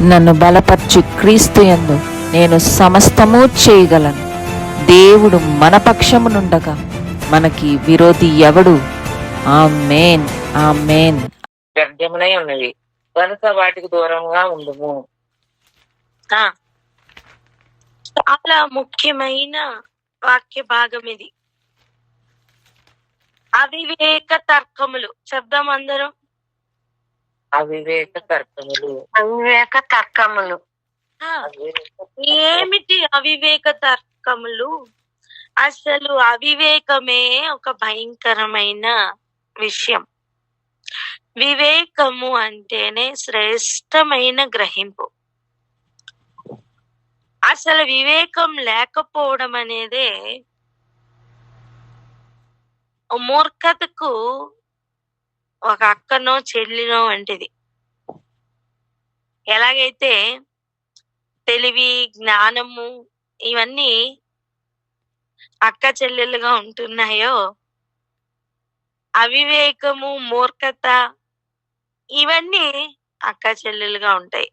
నన్ను బలపర్చు క్రీస్తు యందు నేను సమస్తము చేయగలను. దేవుడు మన పక్షమునుండగా మనకి విరోధి ఎవడు? ఆమేన్, ఆమేన్. వ్యర్థమునై ఉన్నవి కనుక వాటికి దూరంగా ఉండుము. చాలా ముఖ్యమైన వాక్య భాగం ఇది. అవివేక తర్కములు చెప్దాం అందరం. అవివేక తర్కములు. అవివేక తర్కములు ఏమిటి? అవివేక తర్కములు అసలు అవివేకమే ఒక భయంకరమైన విషయం. వివేకము అంటేనే శ్రేష్టమైన గ్రహింపు. అసలు వివేకం లేకపోవడం అనేదే మూర్ఖతకు ఒక అక్కనో చెల్లినో వంటిది. ఎలాగైతే తెలివి, జ్ఞానము ఇవన్నీ అక్క చెల్లెలుగా ఉంటున్నాయో, అవివేకము, మూర్ఖత ఇవన్నీ అక్క చెల్లెలుగా ఉంటాయి.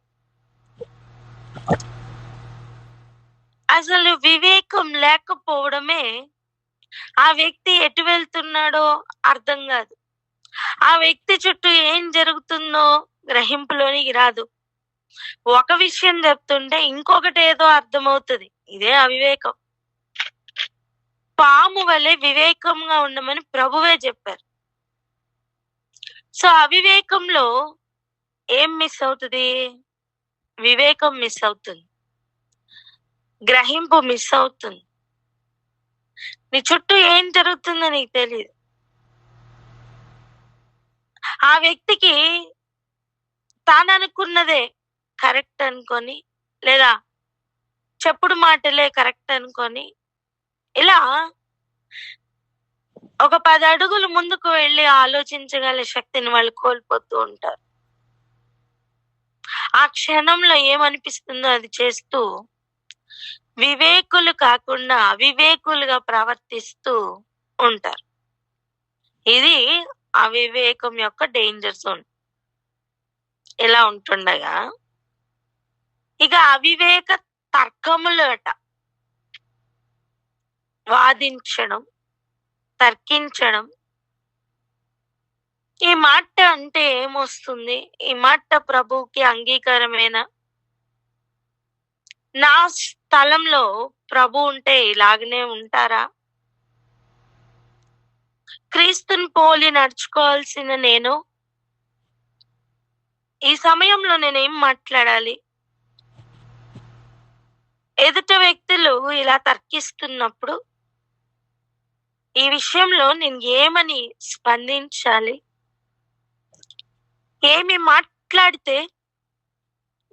అసలు వివేకం లేకపోవడమే ఆ వ్యక్తి ఎటు వెళ్తున్నాడో అర్థం కాదు. ఆ వ్యక్తి చుట్టూ ఏం జరుగుతుందో గ్రహింపులోనికి రాదు. ఒక విషయం చెప్తుంటే ఇంకొకటి ఏదో అర్థమవుతుంది. ఇదే అవివేకం. పాము వలె వివేకంగా ఉండమని ప్రభువే చెప్పారు. సో అవివేకంలో ఏం మిస్ అవుతుంది? వివేకం మిస్ అవుతుంది, గ్రహింపు మిస్ అవుతుంది. నీ చుట్టూ ఏం జరుగుతుందో నీకు తెలియదు. ఆ వ్యక్తికి తాను అనుకున్నదే కరెక్ట్ అనుకొని, లేదా చెప్పుడు మాటలే కరెక్ట్ అనుకొని, ఇలా ఒక 10 అడుగులు ముందుకు వెళ్ళి ఆలోచించగల శక్తిని వాళ్ళు కోల్పోతూ ఉంటారు. ఆ క్షణంలో ఏమనిపిస్తుందో అది చేస్తూ వివేకులు కాకుండా అవివేకులుగా ప్రవర్తిస్తూ ఉంటారు. ఇది అవివేకం యొక్క డేంజర్ జోన్. ఇలా ఉంటుండగా ఇక అవివేక తర్కములు అట. వాదించడం, తర్కించడం. ఈ మాట అంటే ఏమొస్తుంది? ఈ మాట ప్రభువుకి అంగీకారమేనా? నా స్థలంలో ప్రభు ఉంటే ఇలాగనే ఉంటారా? క్రీస్తుని పోలి నడుచుకోవాల్సిన నేను ఈ సమయంలో నేనేం మాట్లాడాలి? ఎదుట వ్యక్తులు ఇలా తర్కిస్తున్నప్పుడు ఈ విషయంలో నేను ఏమని స్పందించాలి? ఏమి మాట్లాడితే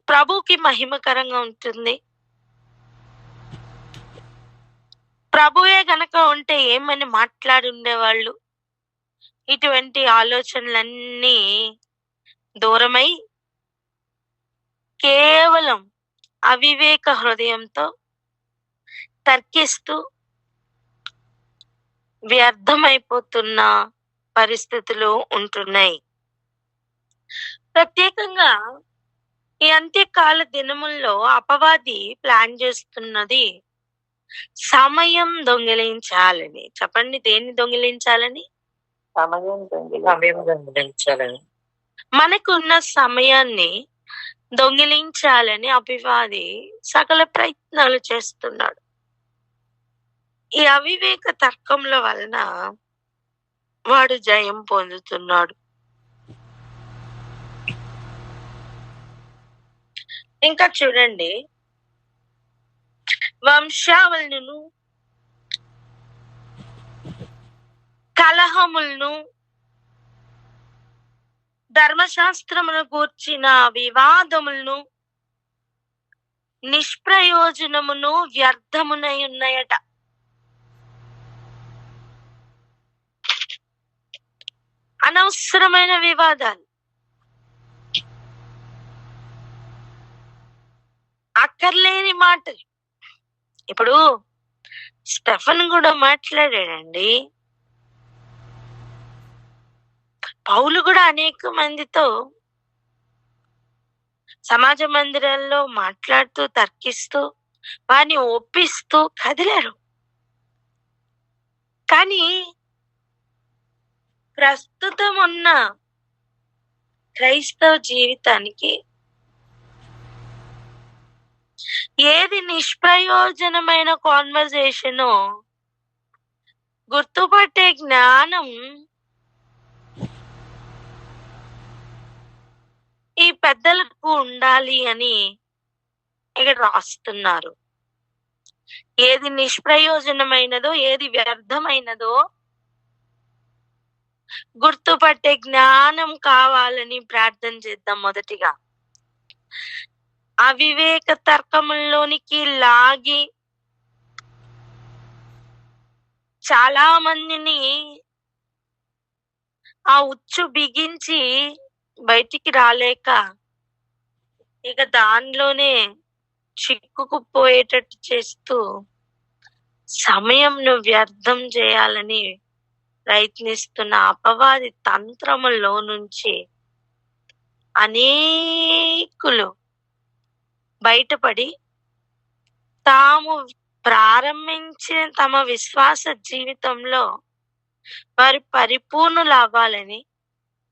ప్రభుకి మహిమకరంగా ఉంటుంది? ప్రభువే గనక ఉంటే ఏమని మాట్లాడి ఉండేవాళ్ళు? ఇటువంటి ఆలోచనలన్నీ దూరమై కేవలం అవివేక హృదయంతో తర్కిస్తూ వ్యర్థమైపోతున్న పరిస్థితులు ఉంటున్నాయి. ప్రత్యేకంగా ఈ అంత్యకాల దినముల్లో అపవాది ప్లాన్ చేస్తున్నది సమయం దొంగిలించాలని. చెప్పండి, దేన్ని దొంగిలించాలని? సమయం దొంగిలించాలని. మనకున్న సమయాన్ని దొంగిలించాలని అపవాది సకల ప్రయత్నాలు చేస్తున్నాడు. ఈ అవివేక తర్కముల వలన వాడు జయం పొందుతున్నాడు. ఇంకా చూడండి, వంశావళులను, కలహములను, ధర్మశాస్త్రమును గూర్చిన వివాదములను, నిష్ప్రయోజనమును వ్యర్థమునై ఉన్నాయట. అనవసరమైన వివాదాలు, అక్కర్లేని మాటలు. ఇప్పుడు స్టెఫన్ కూడా మాట్లాడాడండి. పౌలు కూడా అనేక మందితో సమాజ మందిరాల్లో మాట్లాడుతూ తర్కిస్తూ వారిని ఒప్పిస్తూ కదిలారు. కానీ ప్రస్తుతం ఉన్న క్రైస్తవ జీవితానికి ఏది నిష్ప్రయోజనమైన కాన్వర్జేషనో గుర్తుపట్టే జ్ఞానం ఈ పెద్దలకు ఉండాలి అని ఇక్కడ రాస్తున్నారు. ఏది నిష్ప్రయోజనమైనదో, ఏది వ్యర్థమైనదో గుర్తుపట్టే జ్ఞానం కావాలని ప్రార్థన చేద్దాం. మొదటిగా అవివేక తర్కముల్లోనికి లాగి చాలా మందిని ఆ ఉచ్చు బిగించి బయటికి రాలేక ఇక దానిలోనే చిక్కుకుపోయేటట్టు చేస్తూ సమయంను వ్యర్థం చేయాలని ప్రయత్నిస్తున్న అపవాది తంత్రములో నుంచి అనేకులు బయటపడి తాము ప్రారంభించిన తమ విశ్వాస జీవితంలో వారు పరిపూర్ణులు అవ్వాలని,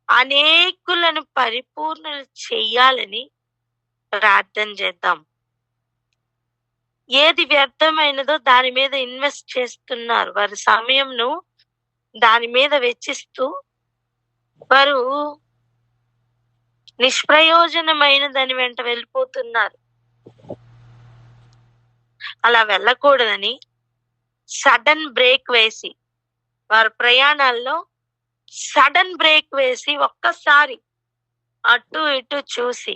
అనేకులను పరిపూర్ణులు చెయ్యాలని ప్రార్థన చేద్దాం. ఏది వ్యర్థమైనదో దాని మీద ఇన్వెస్ట్ చేస్తున్నారు. వారి సమయంను దాని మీద వెచ్చిస్తూ వారు నిష్ప్రయోజనమైన దాని వెంట వెళ్ళిపోతున్నారు. అలా వెళ్ళకూడదని సడన్ బ్రేక్ వేసి, వారి ప్రయాణాల్లో సడన్ బ్రేక్ వేసి ఒక్కసారి అటు ఇటు చూసి,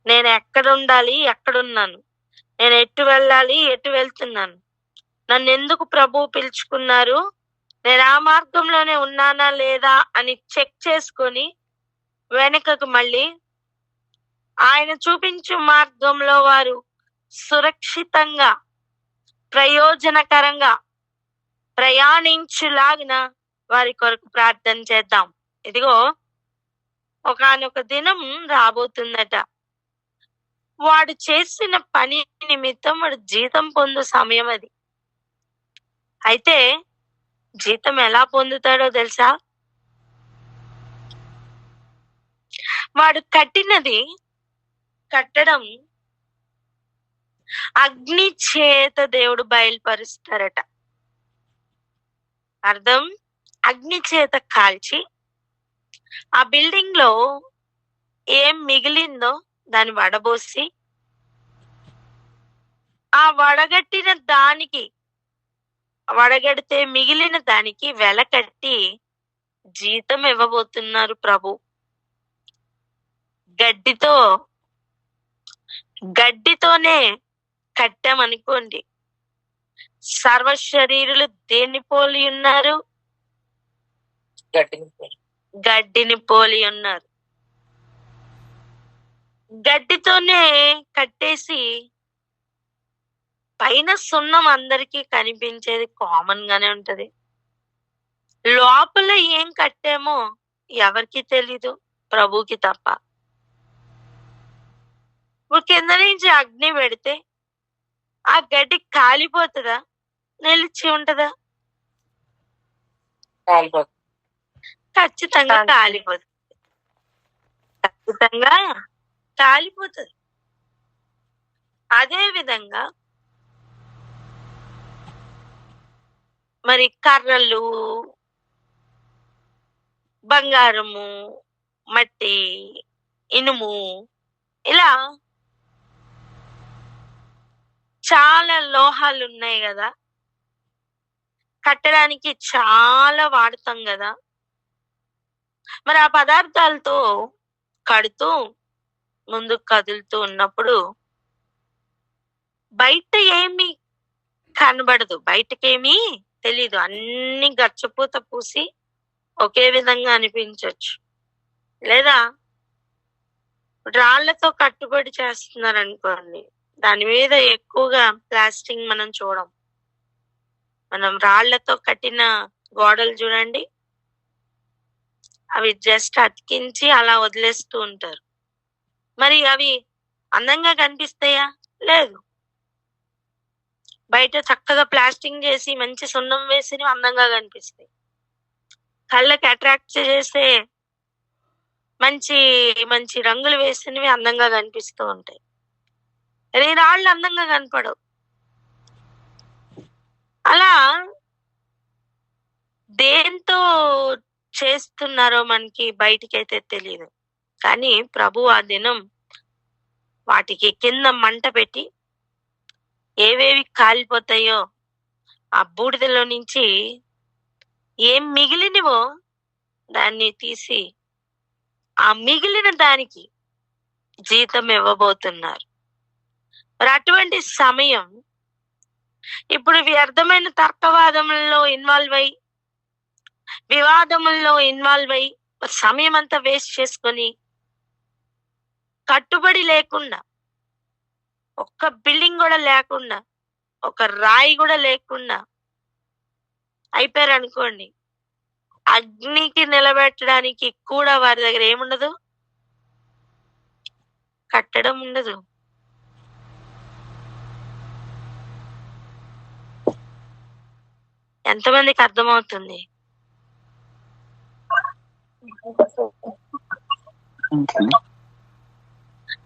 నేను ఎక్కడ ఉండాలి, ఎక్కడున్నాను, నేను ఎటు వెళ్ళాలి, ఎటు వెళ్తున్నాను, నన్ను ఎందుకు ప్రభువు పిలుచుకున్నారు, నేను ఆ మార్గంలోనే ఉన్నానా లేదా అని చెక్ చేసుకొని వెనుకకు మళ్ళీ ఆయన చూపించు మార్గంలో వారు సురక్షితంగా ప్రయోజనకరంగా ప్రయాణించులాగిన వారి కొరకు ప్రార్థన చేద్దాం. ఇదిగో ఒకానొక దినం రాబోతుందట. వాడు చేసిన పని నిమిత్తం వాడు జీతం పొందు సమయం అది. అయితే జీతం ఎలా పొందుతాడో తెలుసా? వాడు కట్టడం అగ్ని చేత దేవుడు బయలుపరుస్తారట. అర్థం, అగ్ని చేత కాల్చి ఆ బిల్డింగ్ లో ఏం మిగిలిందో దాన్ని వడబోసి ఆ వడగడితే మిగిలిన దానికి వెల కట్టి జీతం ఇవ్వబోతున్నారు ప్రభు. గడ్డితోనే కట్టామనుకోండి, సర్వ శరీరులు దేన్ని పోలి ఉన్నారు? గడ్డిని పోలి ఉన్నారు. గడ్డితోనే కట్టేసి పైన సున్నం అందరికీ కనిపించేది కామన్ గానే ఉంటది. లోపల ఏం కట్టామో ఎవరికి తెలీదు, ప్రభుకి తప్ప. ఇప్పుడు కింద నుంచి అగ్ని పెడితే ఆ గడ్డి కాలిపోతుందా, నిలిచి ఉంటదా? ఖచ్చితంగా కాలిపోతుంది. అదే విధంగా మరి కర్రలు, బంగారము, మట్టి, ఇనుము, ఇలా చాలా లోహాలు ఉన్నాయి కదా, కట్టడానికి చాలా వాడతాం కదా. మరి ఆ పదార్థాలతో కడుతూ ముందుకు కదులుతూ ఉన్నప్పుడు బయట ఏమి కనబడదు, బయటకేమీ తెలీదు. అన్ని గచ్చపూత పూసి ఒకే విధంగా అనిపించవచ్చు. లేదా రాళ్లతో కట్టుబడి చేస్తున్నారు అనుకోండి, దాని మీద ఎక్కువగా ప్లాస్టింగ్ మనం చూడం. మనం రాళ్లతో కట్టిన గోడలు చూడండి, అవి జస్ట్ అతికించి అలా వదిలేస్తూ ఉంటారు. మరి అవి అందంగా కనిపిస్తాయా? లేదు. బయట చక్కగా ప్లాస్టింగ్ చేసి మంచి సున్నం వేసి అందంగా కనిపిస్తాయి. కళ్ళకి అట్రాక్ట్ చేసే మంచి మంచి రంగులు వేసినవి అందంగా కనిపిస్తూ ఉంటాయి. రాళ్ళు అందంగా కనపడవు. అలా దేంతో చేస్తున్నారో మనకి బయటికైతే తెలియదు. కానీ ప్రభు ఆ దినం వాటికి కింద మంట పెట్టి ఏవేవి కాలిపోతాయో ఆ బూడిదలో నుంచి ఏం మిగిలినవో దాన్ని తీసి ఆ మిగిలిన దానికి జీతం ఇవ్వబోతున్నారు. మరి అటువంటి సమయం ఇప్పుడు వ్యర్థమైన తర్కవాదములలో ఇన్వాల్వ్ అయ్యి, వివాదముల్లో ఇన్వాల్వ్ అయ్యి సమయం అంతా వేస్ట్ చేసుకొని, కట్టుబడి లేకుండా, ఒక్క బిల్డింగ్ కూడా లేకుండా, ఒక రాయి కూడా లేకుండా అయిపోయారు అనుకోండి, అగ్నికి నిలబెట్టడానికి కూడా వారి దగ్గర ఏముండదు, కట్టడం ఉండదు. ఎంతమందికి అర్థమవుతుంది?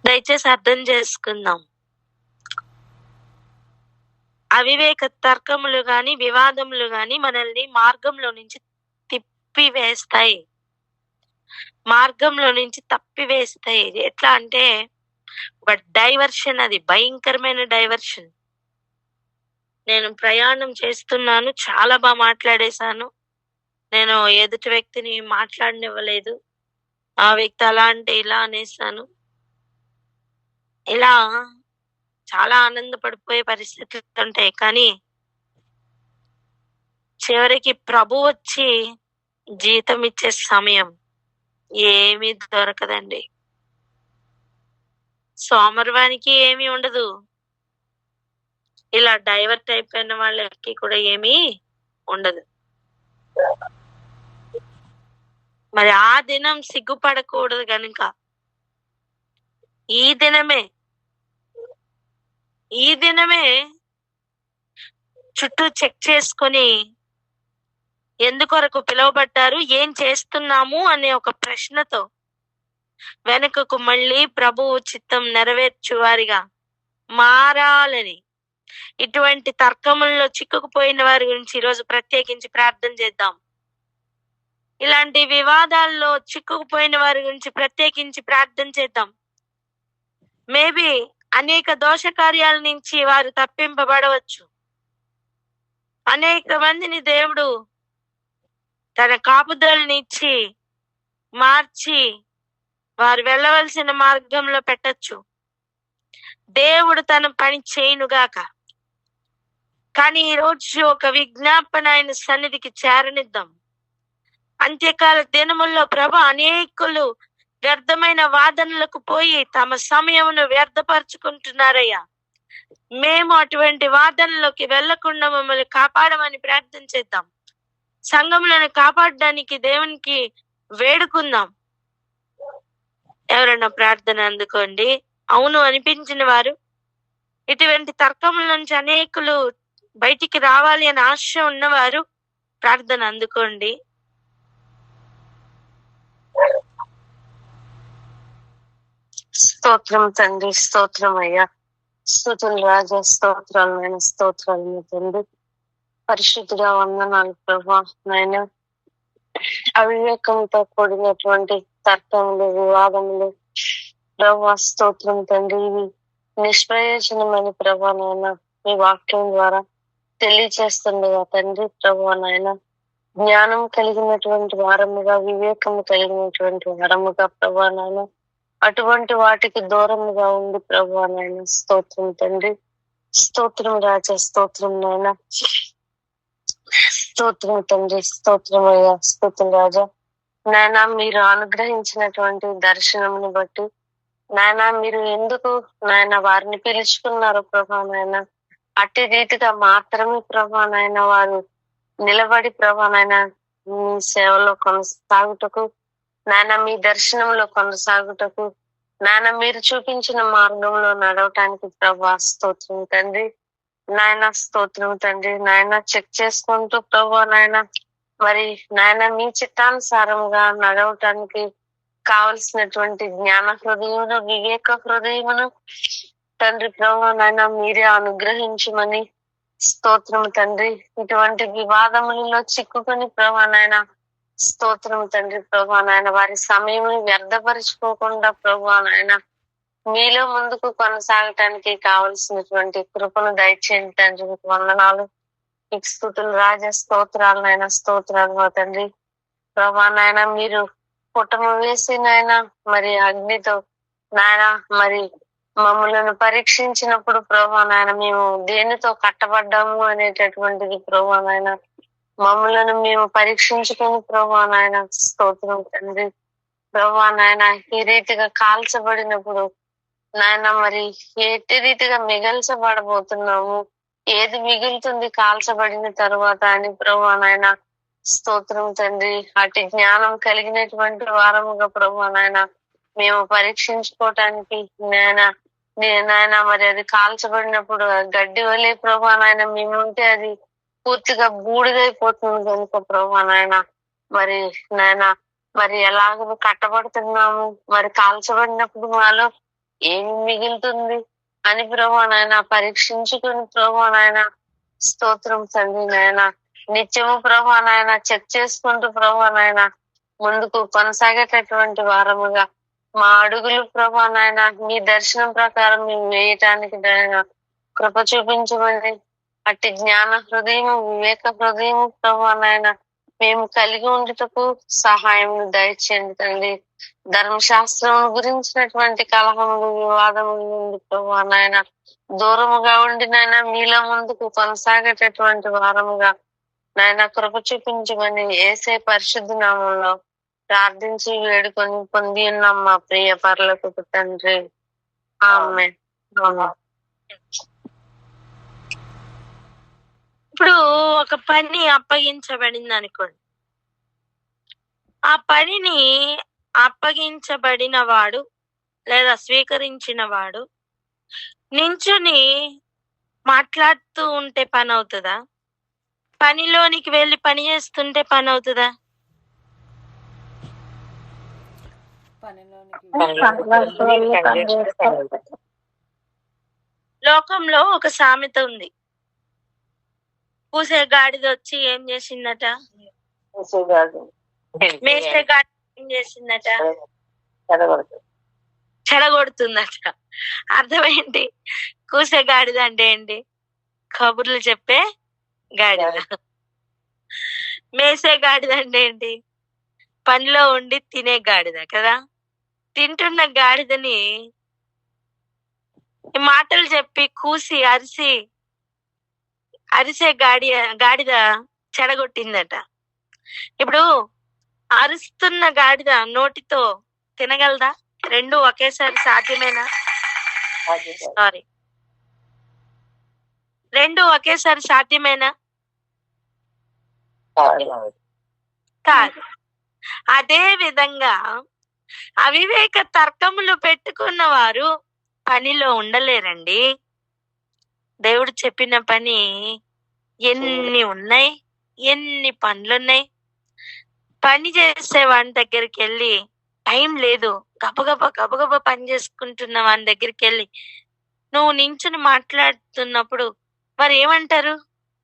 దయచేసి అర్థం చేసుకుందాం. అవివేక తర్కములు గాని వివాదములు గాని మనల్ని మార్గంలో నుంచి తిప్పివేస్తాయి, మార్గంలో నుంచి తప్పివేస్తాయి. ఎట్లా అంటే ఒక డైవర్షన్, అది భయంకరమైన డైవర్షన్. నేను ప్రయాణం చేస్తున్నాను, చాలా బాగా మాట్లాడేశాను, నేను ఎదుటి వ్యక్తిని మాట్లాడనివ్వలేదు, ఆ వ్యక్తి అలా అంటే ఇలా అనేసాను, ఇలా చాలా ఆనందపడిపోయే పరిస్థితులు ఉంటాయి. కానీ చివరికి ప్రభు వచ్చి జీతం ఇచ్చే సమయం ఏమీ దొరకదండి. సోమరివానికి ఏమీ ఉండదు, ఇలా డైవర్ట్ అయిపోయిన వాళ్ళకి కూడా ఏమీ ఉండదు. మరి ఆ దినం సిగ్గుపడకూడదు గనుక ఈ దినమే చుట్టూ చెక్ చేసుకొని ఎందుకొరకు పిలువబడ్డారు, ఏం చేస్తున్నాము అనే ఒక ప్రశ్నతో వెనుకకు మళ్ళీ ప్రభువు చిత్తం నెరవేర్చువారిగా మారాలని, ఇటువంటి తర్కముల్లో చిక్కుకుపోయిన వారి గురించి ఈరోజు ప్రత్యేకించి ప్రార్థన చేద్దాం. ఇలాంటి వివాదాల్లో చిక్కుకుపోయిన వారి గురించి ప్రత్యేకించి ప్రార్థన చేద్దాం. మేబీ అనేక దోష కార్యాల నుంచి వారు తప్పింపబడవచ్చు. అనేక మందిని దేవుడు తన కాపుదలనిచ్చి మార్చి వారు వెళ్ళవలసిన మార్గంలో పెట్టచ్చు. దేవుడు తన పని చేయునుగాక. కానీ ఈ రోజు ఒక విజ్ఞాపన ఆయన సన్నిధికి చేరనిద్దాం. అంత్యకాల దినముల్లో ప్రభు అనేకులు వ్యర్థమైన వాదనలకు పోయి తమ సమయమును వ్యర్థపరుచుకుంటున్నారయ్యా. మేము అటువంటి వాదనలోకి వెళ్లకుండా మమ్మల్ని కాపాడమని ప్రార్థన చేద్దాం. సంఘములను కాపాడడానికి దేవునికి వేడుకుందాం. ఎవరన్నా ప్రార్థన అందుకోండి. అవును అనిపించిన వారు, ఇటువంటి తర్కముల నుంచి అనేకులు బయటికి రావాలి అని ఆశ ఉన్నవారు ప్రార్థన అందుకోండి. స్తోత్రం తండ్రి, స్తోత్రం అయ్యా, స్తుతులు రాజా, స్తోత్రాలు నాయన, స్తోత్రాలు తండ్రి. పరిశుద్ధుడా వందనాలు ప్రభా. నాయన అవివేకంతో కూడినటువంటి తర్కములు, వివాదములు ప్రభా స్తోత్రం తండ్రి, ఇవి నిష్ప్రయోజనమైన ప్రభా నాయన మీ వాక్యం ద్వారా తెలియచేస్తుండగా తండ్రి ప్రభా నాయన జ్ఞానం కలిగినటువంటి వారముగా, వివేకము కలిగినటువంటి వారముగా ప్రభా నాయన అటువంటి వాటికి దూరముగా ఉంది ప్రభా నాయన. స్తోత్రం తండ్రి, స్తోత్రం రాజా, స్తోత్రం నాయన, స్తోత్రం తండ్రి, స్తోత్రం అయ్యా, స్తోత్రం రాజా. నాయన మీరు అనుగ్రహించినటువంటి దర్శనమును బట్టి నాయన మీరు ఎందుకు నాయన వారిని పిలుచుకున్నారు ప్రభా నాయన, అట్టి రీతిగా మాత్రమే ప్రభా నాయన వారు నిలబడి ప్రభా నాయన మీ సేవలో కొనసాగుటకు, నాయన మీ దర్శనంలో కొనసాగుటకు నాయన మీరు చూపించిన మార్గంలో నడవటానికి ప్రభా స్తోత్రం తండ్రి. నాయన స్తోత్రం తండ్రి. నాయన చెక్ చేసుకుంటూ ప్రభా నాయన మరి నాయన మీ చిత్తానుసారంగా నడవటానికి కావలసినటువంటి జ్ఞాన హృదయమును, వివేక హృదయమును తండ్రి ప్రభా నాయన మీరే అనుగ్రహించమని స్తోత్రం తండ్రి. ఇటువంటి వివాదములలో చిక్కుకొని ప్రభా నాయన స్తోత్రం తండ్రి ప్రభా నాయన వారి సమయం వ్యర్థపరుచుకోకుండా ప్రభా నాయన మీలో ముందుకు కొనసాగటానికి కావలసినటువంటి కృపను దయచేయండి తండ్రి. మీకు వందనాలు, మీకు స్తుతులు రాజా, స్తోత్రాలు నాయన, స్తోత్రాలు తండ్రి ప్రభా నాయన. మీరు పుటము వేసి నాయన మరి అగ్నితో నాయన మరి మమ్మలను పరీక్షించినప్పుడు ప్రభా నాయన మేము దేనితో కట్టబడ్డాము అనేటటువంటిది ప్రభా నాయన మమ్మలను మేము పరీక్షించుకుని ప్రభా నాయన స్తోత్రం తండ్రి ప్రభా నాయన. ఈ రీతిగా కాల్చబడినప్పుడు నాయన మరి ఎట్టి రీతిగా మిగల్చబడబోతున్నాము, ఏది మిగులుతుంది కాల్చబడిన తరువాత అని ప్రభా నాయన స్తోత్రం తండ్రి. అటు జ్ఞానం కలిగినటువంటి వారముగా ప్రభా నాయన మేము పరీక్షించుకోవటానికి నాయన మరి అది కాల్చబడినప్పుడు గడ్డి వలె ప్రభా నాయన మేముంటే అది పూర్తిగా బూడిదైపోతుంది కనుక ప్రభా నాయన మరి నాయన మరి ఎలాగ కట్టబడుతున్నాము, మరి కాల్చబడినప్పుడు మాలో ఏమి మిగులుతుంది అని ప్రభా నాయన పరీక్షించుకుని ప్రభా నాయన స్తోత్రం తండ్రి నాయన. నిత్యము ప్రభా నాయన చెక్ చేసుకుంటూ ప్రభా నాయన ముందుకు కొనసాగేటటువంటి వారముగా మా అడుగులు ప్రభా నాయన మీ దర్శనం ప్రకారం మేము వేయటానికి నాయన కృప చూపించమని అట్టి జ్ఞాన హృదయము, వివేక హృదయము ప్రభా నాయన మేము కలిగి ఉండటకు సహాయం దయచేయండి తండ్రి. ధర్మశాస్త్రం గురించినటువంటి కలహములు, వివాదములు నుండి ప్రభా నాయన దూరముగా ఉండి నాయన మీలో ముందుకు కొనసాగేటటువంటి వారముగా నాయన కృప చూపించమని యేసే పరిశుద్ధ నామంలో ప్రార్థించి వేడుకొని పొంది ఉన్నాం మా ప్రియ పరలోకపు తండ్రి. ఆమేన్. ఇప్పుడు ఒక పని అప్పగించబడింది అనుకోండి. ఆ పనిని అప్పగించబడిన వాడు లేదా స్వీకరించిన వాడు నించుని మాట్లాడుతూ ఉంటే పని అవుతుందా? పనిలోనికి వెళ్ళి పని చేస్తుంటే పని అవుతుందా? లోకంలో ఒక సామెత ఉంది. పూసే గాడిద వచ్చి ఏం చేసిందట? మేసే గాడిద ఏం చేసిందట? చెడగొడుతుందట. అర్థం ఏంటి? కూసే గాడిద అంటే ఏంటి? కబుర్లు చెప్పే గాడిద. మేసే గాడిద అంటే ఏంటి? పనిలో ఉండి తినే గాడిద కదా. తింటున్న గాడిదని మాటలు చెప్పి కూసి అరిసే గాడిద చెడగొట్టిందట. ఇప్పుడు అరుస్తున్న గాడిద నోటితో తినగలదా? రెండు ఒకేసారి సాధ్యమేనా? సారీ, రెండు ఒకేసారి సాధ్యమేనా? కాదు. అదే విధంగా అవివేక తర్కములు పెట్టుకున్న వారు పనిలో ఉండలేరండి. దేవుడు చెప్పిన పని ఎన్ని ఉన్నాయి, ఎన్ని పనులున్నాయి. పని చేసే వాని దగ్గరికి వెళ్ళి టైం లేదు, గబగబా పని చేసుకుంటున్న వాని దగ్గరికి వెళ్ళి నువ్వు నించుని మాట్లాడుతున్నప్పుడు మరి ఏమంటారు?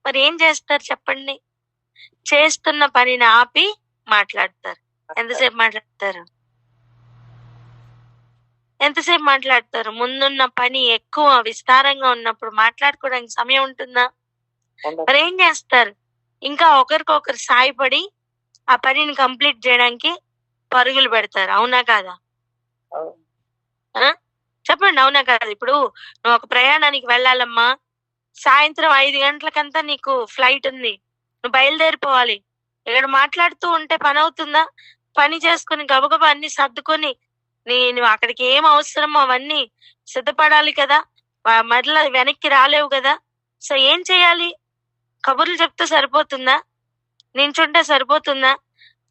మరి ఏం చేస్తారు చెప్పండి? చేస్తున్న పనిని ఆపి మాట్లాడతారు. ఎంతసేపు మాట్లాడతారు? ముందున్న పని ఎక్కువ విస్తారంగా ఉన్నప్పుడు మాట్లాడుకోవడానికి సమయం ఉంటుందా? మరి ఏం చేస్తారు? ఇంకా ఒకరికొకరు సాయపడి ఆ పనిని కంప్లీట్ చేయడానికి పరుగులు పెడతారు. అవునా కాదా? చెప్పండి, అవునా కాదా? ఇప్పుడు నువ్వు ఒక ప్రయాణానికి వెళ్ళాలమ్మా, సాయంత్రం 5 గంటలకంతా నీకు ఫ్లైట్ ఉంది, నువ్వు బయలుదేరిపోవాలి. ఇక్కడ మాట్లాడుతూ ఉంటే పని అవుతుందా? పని చేసుకుని గబగబా అన్ని సర్దుకొని నేను అక్కడికి ఏం అవసరమో అవన్నీ సిద్ధపడాలి కదా, మరలా వెనక్కి రాలేవు కదా. సో ఏం చేయాలి? కబుర్లు చెప్తే సరిపోతుందా? నించుంటే సరిపోతుందా?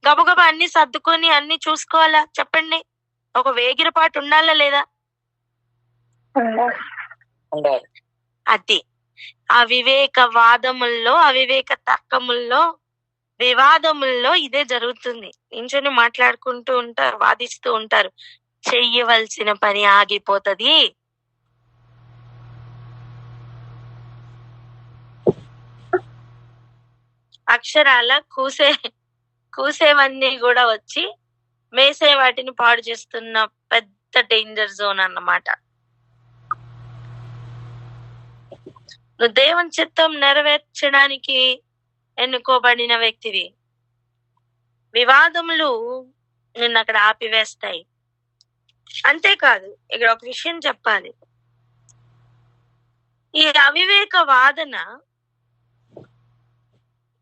గబగబా అన్ని సర్దుకొని అన్ని చూసుకోవాలా? చెప్పండి. ఒక వేగిరపాటు ఉండాలా లేదా? ఉండాలి. అది అవివేక వాదముల్లో, అవివేక తర్కముల్లో, వివాదముల్లో ఇదే జరుగుతుంది. నించొని మాట్లాడుకుంటూ ఉంటారు, వాదిస్తూ ఉంటారు, చెయ్యవలసిన పని ఆగిపోతది. అక్షరాల కూసేవన్నీ కూడా వచ్చి మేసే వాటిని పాడు చేస్తున్న పెద్ద డేంజర్ జోన్ అన్నమాట. నువ్వు దేవుని చిత్తం నెరవేర్చడానికి ఎన్నుకోబడిన వ్యక్తివి. వివాదములు నిన్ను అక్కడ ఆపివేస్తాయి. అంతేకాదు, ఇక్కడ ఒక విషయం చెప్పాలి. ఈ అవివేక వాదన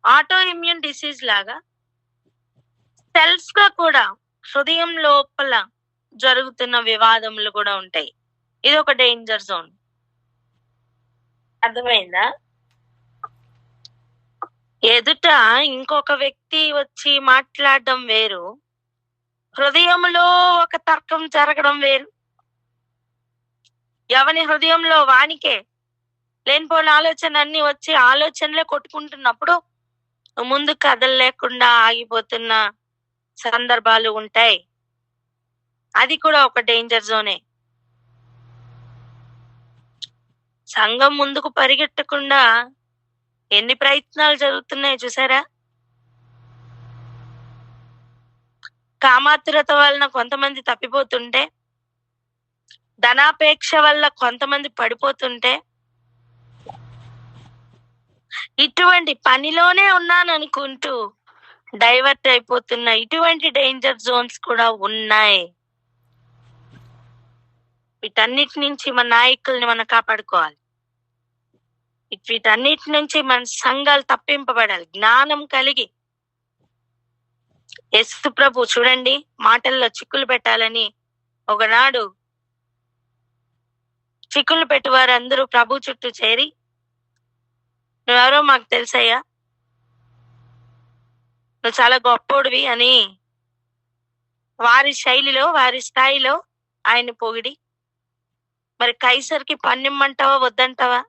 ఆటో ఇమ్యూన్ డిసీజ్ లాగా సెల్ఫ్ గా కూడా హృదయం లోపల జరుగుతున్న వివాదములు కూడా ఉంటాయి. ఇది ఒక డేంజర్ జోన్. అర్థమైందా? ఎదుట ఇంకొక వ్యక్తి వచ్చి మాట్లాడడం వేరు, హృదయంలో ఒక తర్కం జరగడం వేరు. ఎవని హృదయంలో వానికే లేనిపోయిన ఆలోచన అన్ని వచ్చి ఆలోచనలే కొట్టుకుంటున్నప్పుడు ముందు కదలలేకుండా ఆగిపోతున్న సందర్భాలు ఉంటాయి. అది కూడా ఒక డేంజర్ జోనే. సంఘం ముందుకు పరిగెట్టకుండా ఎన్ని ప్రయత్నాలు జరుగుతున్నాయి చూసారా? కామాతురత వలన కొంతమంది తప్పిపోతుంటే, ధనాపేక్ష వల్ల కొంతమంది పడిపోతుంటే, ఇటువంటి పనిలోనే ఉన్నాను అనుకుంటూ డైవర్ట్ అయిపోతున్న ఇటువంటి డేంజర్ జోన్స్ కూడా ఉన్నాయి. వీటన్నిటి నుంచి మన నాయకుల్ని మనం కాపాడుకోవాలి. వీటన్నిటి నుంచి మన సంఘాలు తప్పింపబడాలి జ్ఞానం కలిగి. యేసు ప్రభు చూడండి, మాటల్లో చిక్కులు పెట్టాలని ఒకనాడు చిక్కులు పెట్టువారు అందరూ ప్రభు చుట్టూ చేరి, నువ్వెవరో మాకు తెలుసయ్యా, నువ్వు చాలా గొప్పోడివి అని వారి శైలిలో, వారి స్థాయిలో ఆయన పొగిడి, మరి కైసర్కి పన్నిమ్మంటావా వద్దంటావా,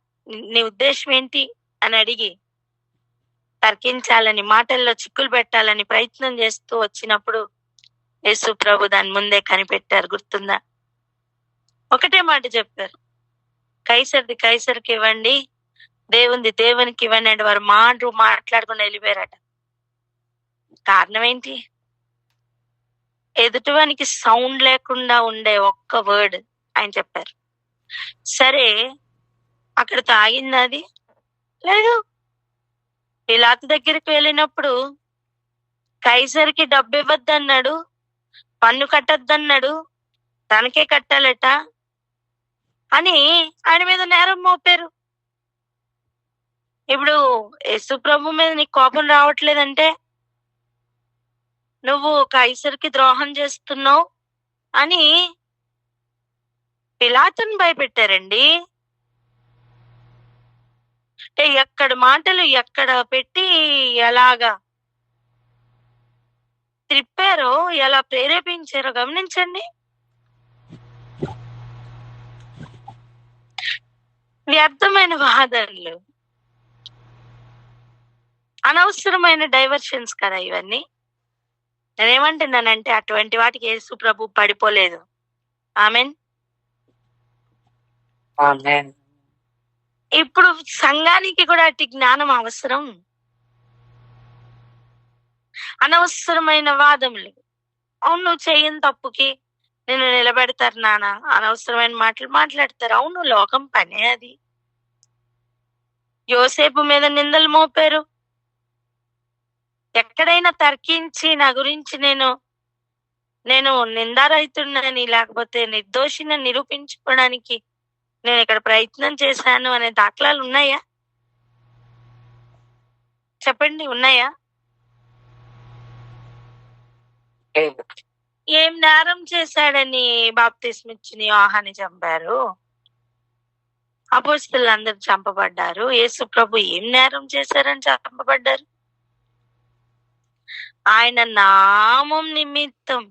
నీ ఉద్దేశం ఏంటి అని అడిగి తర్కించాలని, మాటల్లో చిక్కులు పెట్టాలని ప్రయత్నం చేస్తూ వచ్చినప్పుడు యేసు ప్రభు దాని ముందే కనిపెట్టారు. గుర్తుందా? ఒకటే మాట చెప్పారు, కైసర్ది కైసర్కి ఇవ్వండి, దేవుంది దేవునికి ఇవ్వండి అంటే వారు మాట్లాడుకుని వెళ్ళిపోయారట. కారణం ఏంటి? ఎదుటివానికి సౌండ్ లేకుండా ఉండే ఒక్క వర్డ్ ఆయన చెప్పారు. సరే, అక్కడితో ఆగింది అది? లేదు. పిలాతు దగ్గరికి వెళ్ళినప్పుడు కైసర్కి డబ్బు ఇవ్వద్దన్నాడు, పన్ను కట్టద్దన్నాడు, తనకే కట్టాలట అని ఆయన మీద నేరం మోపారు. ఇప్పుడు యేసు ప్రభు మీద నీకు కోపం రావట్లేదంటే నువ్వు కైసర్కి ద్రోహం చేస్తున్నావు అని పిలాతుని భయపెట్టారండి. అంటే ఎక్కడ మాటలు ఎక్కడ పెట్టి ఎలాగా త్రిప్పారో, ఎలా ప్రేరేపించారో గమనించండి. వ్యర్థమైన వాదనలు, అనవసరమైన డైవర్షన్స్ కదా ఇవన్నీ. నేనేమంటున్నానంటే అటువంటి వాటికి యేసు ప్రభు పడిపోలేదు. ఆమెన్. ఆమేన్. ఇప్పుడు సంఘానికి కూడా అట్టి జ్ఞానం అవసరం. అనవసరమైన వాదములు, అవును నువ్వు చేయని తప్పుకి నేను నిలబెడతారు నాన్న, అనవసరమైన మాటలు మాట్లాడతారు. అవును, లోకం పనే అది. యోసేపు మీద నిందలు మోపారు. ఎక్కడైనా తర్కించి నా గురించి నేను నిందారహితుడినని లేకపోతే నిర్దోషిని నిరూపించుకోవడానికి నేను ఇక్కడ ప్రయత్నం చేశాను అనే దాఖలాలు ఉన్నాయా? చెప్పండి, ఉన్నాయా? లేదు. ఏం నేరం చేశాడని బాప్తిస్మిచ్చిన యోహాన్ని చంపారు, అపోస్తలులందరూ చంపబడ్డారు. యేసు ప్రభు ఏం నేరం చేశారని చంపబడ్డారు? ఆయన నామం నిమిత్తం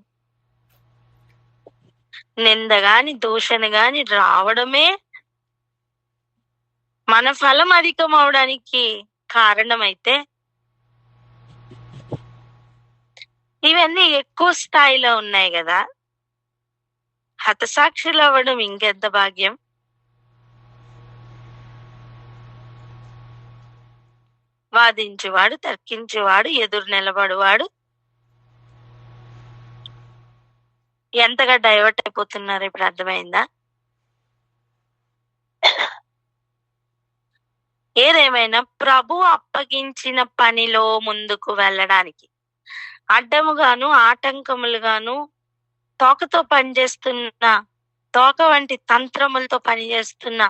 నింద గాని దూషణ గాని రావడమే మన ఫలం అధికం అవడానికి కారణమైతే, ఇవన్నీ ఎక్కువ స్థాయిలో ఉన్నాయి కదా, హతసాక్షులు అవ్వడం ఇంకెంత భాగ్యం. వాదించువాడు, తర్కించువాడు, ఎదురు నిలబడువాడు ఎంతగా డైవర్ట్ అయిపోతున్నారు. ఇప్పుడు అర్థమైందా? ఏదేమైనా ప్రభు అప్పగించిన పనిలో ముందుకు వెళ్ళడానికి అడ్డముగాను ఆటంకములుగాను తోకతో పనిచేస్తున్న, తోక వంటి తంత్రములతో పనిచేస్తున్న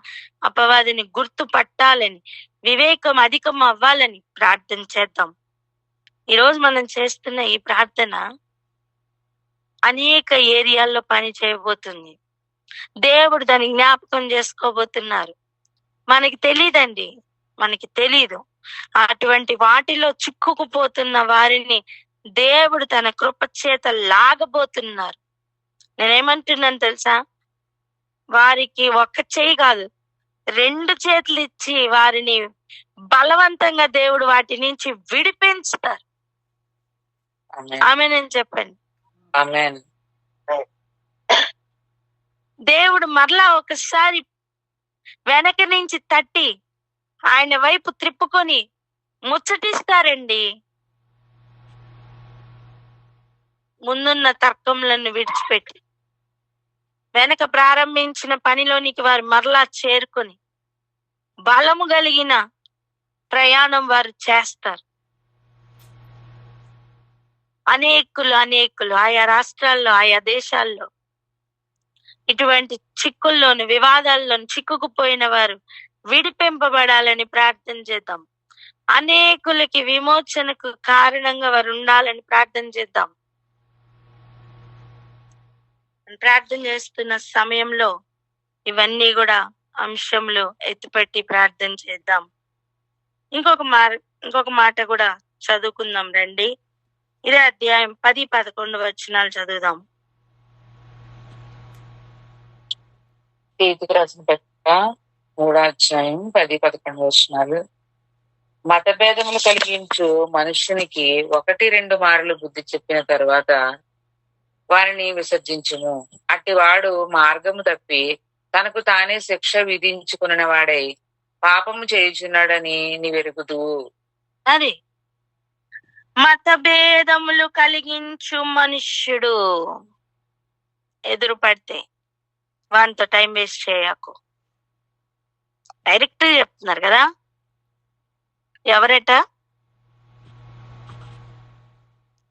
అపవాదిని గుర్తుపట్టాలని, వివేకం అధికం అవ్వాలని ప్రార్థన చేద్దాం. ఈరోజు మనం చేస్తున్న ఈ ప్రార్థన అనేక ఏరియాల్లో పని చేయబోతుంది. దేవుడు దాన్ని జ్ఞాపకం చేసుకోబోతున్నారు. మనకి తెలియదండి, మనకి తెలీదు. అటువంటి వాటిలో చిక్కుకుపోతున్న వారిని దేవుడు తన కృప చేత లాగబోతున్నారు. నేనేమంటున్నాను తెలుసా? వారికి ఒక్క చేయి కాదు, 2 చేతులు ఇచ్చి వారిని బలవంతంగా దేవుడు వాటి నుంచి విడిపించుతారు. ఆమేన్ చెప్పండి. ఆమేన్. దేవుడు మరలా ఒకసారి వెనక నుంచి తట్టి ఆయన వైపు త్రిప్పుకొని ముచ్చటిస్తారండి. ముందున్న తర్కములను విడిచిపెట్టి వెనక ప్రారంభించిన పనిలోనికి వారు మరలా చేరుకొని బలము కలిగిన ప్రయాణం వారు చేస్తారు. అనేకులు ఆయా రాష్ట్రాల్లో, ఆయా దేశాల్లో ఇటువంటి చిక్కుల్లోను వివాదాల్లోను చిక్కుకుపోయిన వారు విడిపింపబడాలని ప్రార్థన చేద్దాం. అనేకులకి విమోచనకు కారణంగా వారు ఉండాలని ప్రార్థన చేద్దాం. ప్రార్థన చేస్తున్న సమయంలో ఇవన్నీ కూడా అంశంలో ఎత్తుపెట్టి ప్రార్థన చేద్దాం. ఇంకొక మాట కూడా చదువుకుందాం రండి. ఇదే అధ్యాయం 10-11 వచనాలు చదువుదాం. తీతుకు రాసిన పత్రిక 3వ అధ్యాయం 10-11 వచనాలు. మతభేదములు కలిగించు మనుష్యునికి 1-2 మార్లు బుద్ధి చెప్పిన తరువాత వారిని విసర్జించుము. అట్టివాడు మార్గము తప్పి తనకు తానే శిక్ష విధించుకున్న వాడై పాపము చేయుచున్నాడని నీవెరుగుదు. అది మతభేదములు కలిగించు మనుష్యుడు. ఎదురు పడితే వానితో టైం వేస్ట్ చేయకు. డైరెక్ట్ చెప్తున్నారు కదా. ఎవరట?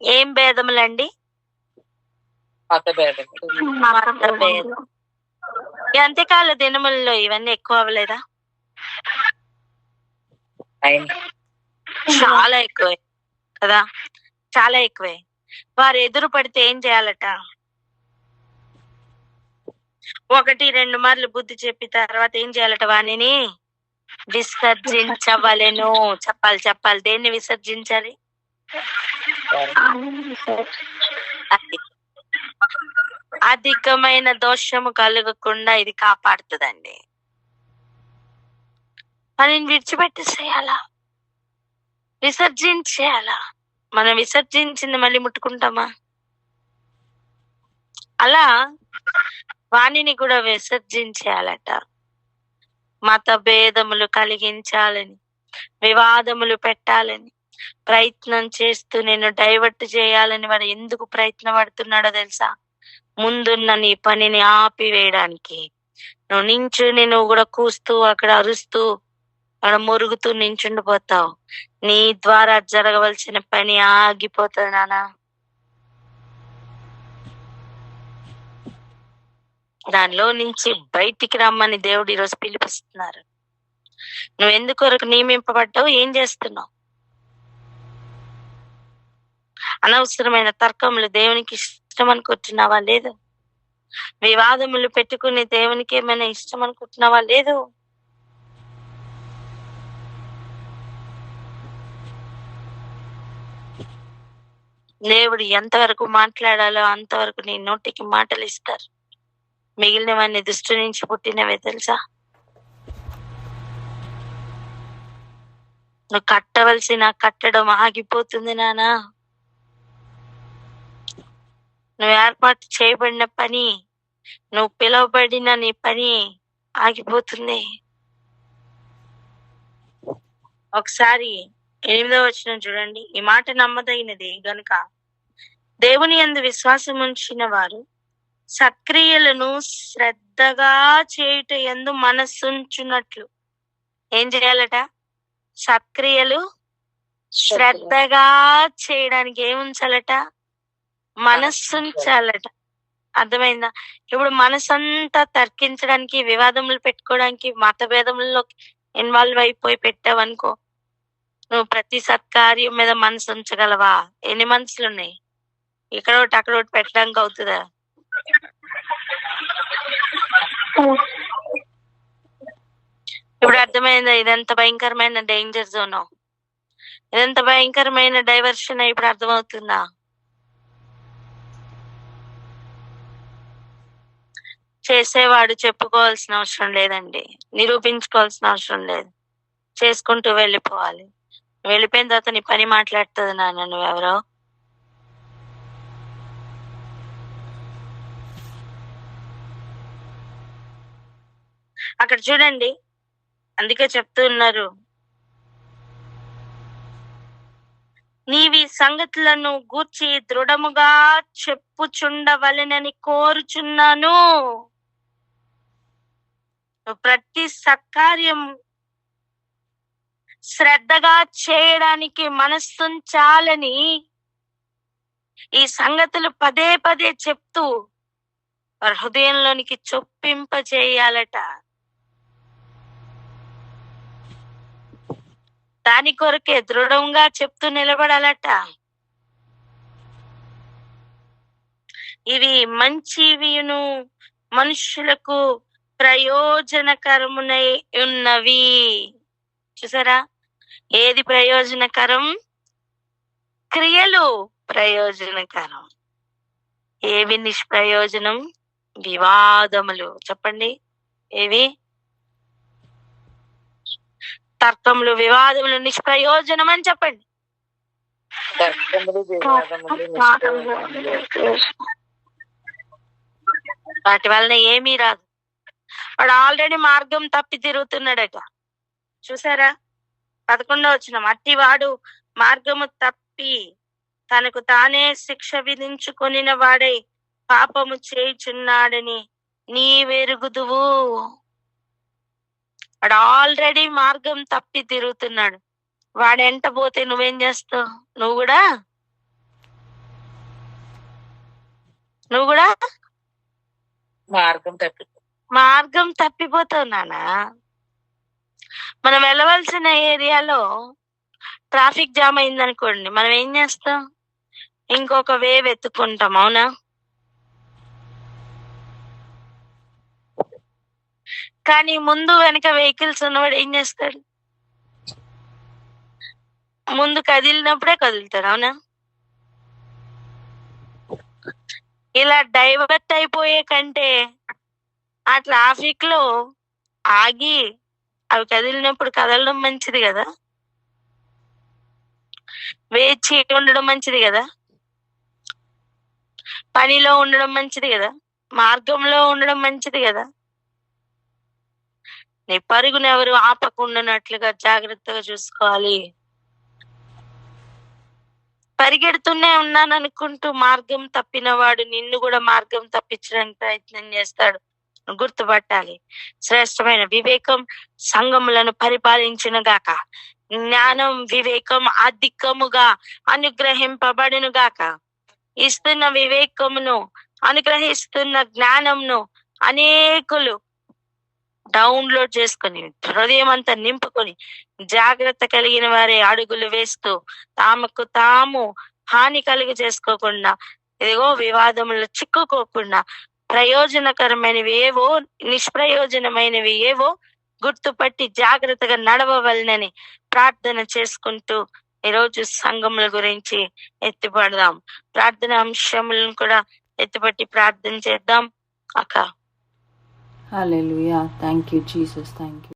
ఏం భేదములండి? మతభేదం. ఈ అంత్యకాల దినములలో ఇవన్నీ ఎక్కువ అవ్వలేదా? చాలా ఎక్కువే కదా, చాలా ఎక్కువే. వారు ఎదురు పడితే ఏం చేయాలట? 1-2 మార్లు బుద్ధి చెప్పి తర్వాత ఏం చేయాలట? వాణిని విసర్జించవలెను. చెప్పాలి. దేన్ని విసర్జించాలి? అధికమైన దోషము కలగకుండా ఇది కాపాడుతుందండి. మనని విడిచిపెట్టేసేయాలా, విసర్జించేయాలా. మనం విసర్జించింది మళ్ళీ ముట్టుకుంటామా? అలా వాణిని కూడా విసర్జించేయాలట. మత భేదములు కలిగించాలని, వివాదములు పెట్టాలని ప్రయత్నం చేస్తూ నేను డైవర్ట్ చేయాలని వాడు ఎందుకు ప్రయత్నం పడుతున్నాడో తెలుసా? ముందున్న నీ పనిని ఆపివేయడానికి. నువ్వు కూడా కూస్తూ అక్కడ అరుస్తూ అక్కడ మురుగుతూ నించుండిపోతావు. నీ ద్వారా జరగవలసిన పని ఆగిపోతుంది నానా. దానిలో నుంచి బయటికి రమ్మని దేవుడు ఈరోజు పిలిపిస్తున్నారు. నువ్వు ఎందుకొరకు నియమింపబడ్డావు? ఏం చేస్తున్నావు? అనవసరమైన తర్కములు దేవునికి ఇష్టం అనుకుంటున్నావా? లేదు. వివాదములు పెట్టుకుని దేవునికి ఏమైనా ఇష్టం అనుకుంటున్నావా? లేదు. దేవుడు ఎంతవరకు మాట్లాడాలో అంతవరకు నీ నోటికి మాటలు ఇస్తారు. మిగిలినవన్నీ దుష్టు నుంచి పుట్టినవే తెలుసా. నువ్వు కట్టవలసిన కట్టడం ఆగిపోతుంది నానా. నువ్వు ఏర్పాటు చేయబడిన పని, నువ్వు పిలువబడిన నీ పని ఆగిపోతుంది. ఒకసారి 8వ వచనం చూడండి. ఈ మాట నమ్మదగినది గనుక దేవుని యందు విశ్వాసం ఉంచిన వారు సత్క్రియలను శ్రద్ధగా చేయుట యందు మనస్సుంచున్నట్లు. ఏం చేయాలట? సత్క్రియలు శ్రద్ధగా చేయడానికి ఏముంచాలట? మనస్సుంచాలట. అర్థమైందా? ఇప్పుడు మనసంతా తర్కించడానికి, వివాదములు పెట్టుకోవడానికి, మత భేదముల్లో ఇన్వాల్వ్ అయిపోయి పెట్టావనుకో, నువ్వు ప్రతి సత్కార్యం మీద మనసు ఉంచగలవా? ఎన్ని మనసులు ఉన్నాయి? ఇక్కడ ఒకటి అక్కడ ఒకటి పెట్టడానికి అవుతుందా? ఇప్పుడు అర్థమైందా ఇదెంత భయంకరమైన డేంజర్ జోన్, ఇదెంత భయంకరమైన డైవర్షన్? ఇప్పుడు అర్థమవుతుందా? చేసేవాడు చెప్పుకోవాల్సిన అవసరం లేదండి, నిరూపించుకోవాల్సిన అవసరం లేదు. చేసుకుంటూ వెళ్ళిపోవాలి. వెళ్ళిపోయిన తర్వాత నీ పని మాట్లాడుతుంది నాన్న. నువ్వెవరో అక్కడ చూడండి. అందుకే చెప్తున్నారు, నీవి సంగతులను గూర్చి దృఢముగా చెప్పుచుండవలెనని కోరుచున్నాను. ప్రతి సత్కార్యం శ్రద్ధగా చేయడానికి మనస్సుంచాలని ఈ సంగతులు పదే పదే చెప్తూ వారి హృదయంలోనికి చొప్పింప చేయాలట. దాని కొరకే దృఢంగా చెప్తూ నిలబడాలట. ఇవి మంచివిను మనుషులకు ప్రయోజనకరమునై ఉన్నవి. చూసారా? ఏది ప్రయోజనకరం? క్రియలు ప్రయోజనకరం. ఏవి నిష్ప్రయోజనం? వివాదములు. చెప్పండి, ఏవి? తర్కములు, వివాదములు నిష్ప్రయోజనం అని చెప్పండి. వాటి వలన ఏమీ రాదు. వాడు ఆల్రెడీ మార్గం తప్పి తిరుగుతున్నాడట. చూసారా? 11వ వచనం, అట్టి వాడు మార్గము తప్పి తనకు తానే శిక్ష విధించుకొనిన వాడై పాపము చేయుచున్నాడని నీవెరుగుదువు. వాడు ఆల్రెడీ మార్గం తప్పి తిరుగుతున్నాడు. వాడెంట పోతే నువ్వేం చేస్తావు? నువ్వు కూడా మార్గం తప్పిపోతావు నానా. మనం వెళ్ళవలసిన ఏరియాలో ట్రాఫిక్ జామ్ అయిందనుకోండి, మనం ఏం చేస్తాం? ఇంకొక వే వెతుక్కుంటాం. అవునా? కానీ ముందు వెనక వెహికల్స్ ఉన్నవాడు ఏం చేస్తాడు? ముందు కదిలినప్పుడే కదులుతాడు. అవునా? ఇలా డైవర్ట్ అయిపోయే కంటే ఆ ట్రాఫిక్ లో ఆగి అవి కదిలినప్పుడు కదలడం మంచిది కదా, వేచి ఉండడం మంచిది కదా, పనిలో ఉండడం మంచిది కదా, మార్గంలో ఉండడం మంచిది కదా. నీ పరుగును ఎవరు ఆపకుండానట్లుగా జాగ్రత్తగా చూసుకోవాలి. పరిగెడుతూనే ఉన్నాను అనుకుంటూ మార్గం తప్పిన వాడు నిన్ను కూడా మార్గం తప్పించడానికి ప్రయత్నం చేస్తాడు. గుర్తుపట్టాలి. శ్రేష్టమైన వివేకం సంఘములను పరిపాలించును గాక. జ్ఞానం వివేకం అధికముగా అనుగ్రహింపబడును గాక. ఇస్తున్న వివేకమును, అనుగ్రహిస్తున్న జ్ఞానంను అనేకులు డౌన్లోడ్ చేసుకొని హృదయం అంతా నింపుకొని జాగ్రత్త కలిగిన వారే అడుగులు వేస్తూ తాముకు తాము హాని కలుగు చేసుకోకుండా, ఇదిగో వివాదములు చిక్కుకోకుండా, ప్రయోజనకరమైనవి ఏవో నిష్ప్రయోజనమైనవి ఏవో గుర్తుపట్టి జాగ్రత్తగా నడవవలనని ప్రార్థన చేసుకుంటూ ఈరోజు సంఘముల గురించి ఎత్తిపడదాం. ప్రార్థన అంశములను కూడా ఎత్తిపట్టి ప్రార్థన చేద్దాం. అక్క hallelujah. Thank you Jesus. Thank you.